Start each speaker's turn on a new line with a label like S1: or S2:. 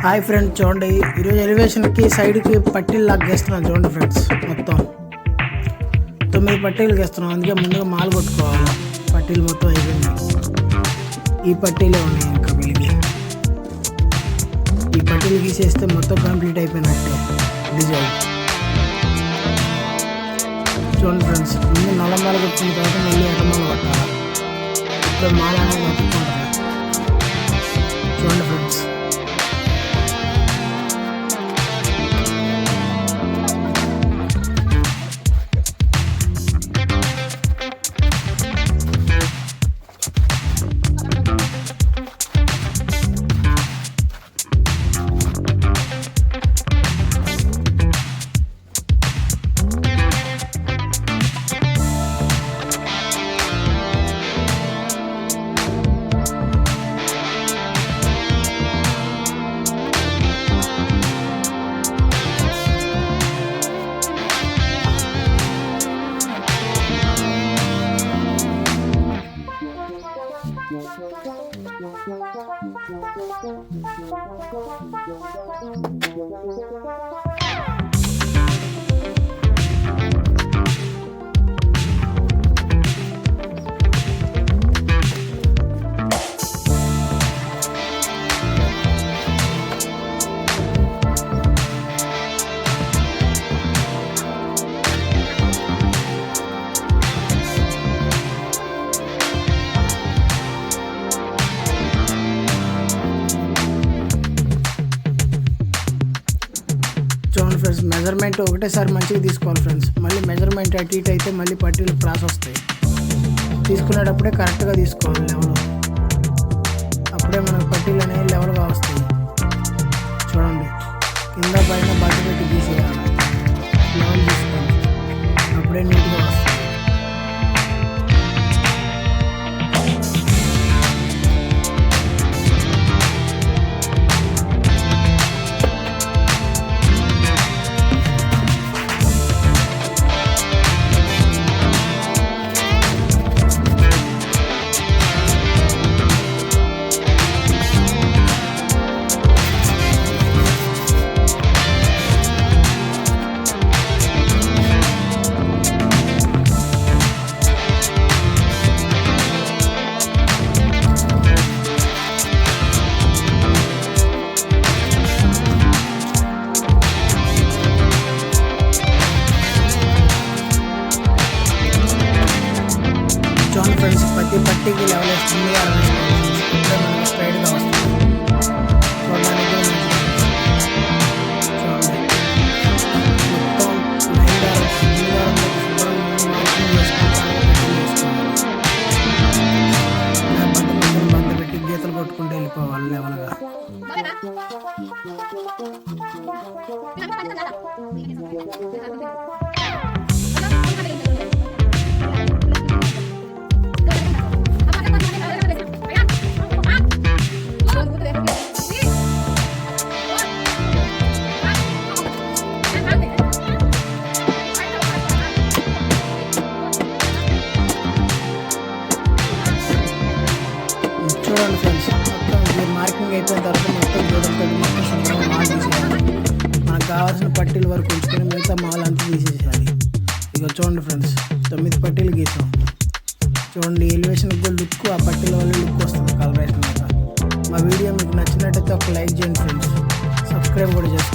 S1: Hi friends, చూడండి ఈరోజు ఎలివేషన్కి సైడ్కి పట్టీలు లాగా గీస్తున్నాను. చూడండి ఫ్రెండ్స్, మొత్తం 9 పట్టీలు గీస్తున్నాం. అందుకే ముందుగా మాలు కొట్టుకోవాలి. పట్టీలు మొత్తం అయిపోయింది. ఈ పట్టీలే ఉన్నాయి, ఇంకా మిగిలి ఈ పట్టీలు గీసేస్తే మొత్తం కంప్లీట్ అయిపోయినట్టే డిజైన్. చూడండి ఫ్రెండ్స్, ముందు నల్ల మాల కొట్టుకున్న తర్వాత మళ్ళీ ఎర్రమాల కొట్టాలి. ఇప్పుడు మాల అనేది కొట్టుకుంటారు. చూడండి ఫ్రెండ్స్, చూడండి ఫ్రెండ్స్, మెజర్మెంట్ ఒకటేసారి మంచిగా తీసుకోవాలి ఫ్రెండ్స్. మళ్ళీ మెజర్మెంట్ అటు ఇటు అయితే మళ్ళీ పట్టీలు క్రాస్ వస్తాయి. తీసుకునేటప్పుడే కరెక్ట్గా తీసుకోవాలి లెవెల్. అప్పుడే మనకు పట్టీలు అనేవి లెవెల్గా వస్తాయి. చూడండి, కింద పైన బట్ట పెట్టి తీసేయాలి. లెవెల్ తీసుకోండి, అప్పుడే నీట్గా వస్తుంది. ఫ్రెండ్స్, ప్రతి పట్టీకి లెవెల్ వస్తుంది. ఇప్పుడే మనకు స్ట్రైట్గా వస్తుంది. చూడడానికి చూడండి, మొత్తం లైన్ బంద పెట్టి గీతలు కొట్టుకుంటూ వెళ్ళిపోవాలి లెవెల్గా. చూడండి ఫ్రెండ్స్, మొత్తం ఇది మార్కింగ్ అయిపోయిన తర్వాత మొత్తం గోడలతో మొత్తం శుభ్రంగా మాల్ తీసేయాలి. మనకు కావాల్సిన పట్టీల వరకు ఉంచుకొని మిగతా మాల్ అంతా తీసేసేయాలి. ఇక చూడండి ఫ్రెండ్స్, 9 పట్టీలు గీసాం. చూడండి, ఎలివేషన్కి కూడా లుక్, ఆ పట్టీల వల్ల లుక్ వస్తుంది కలరేషన్ మీద. మా వీడియో మీకు నచ్చినట్టయితే ఒక లైక్ చేయండి ఫ్రెండ్స్. సబ్స్క్రైబ్ కూడా చేసుకోండి.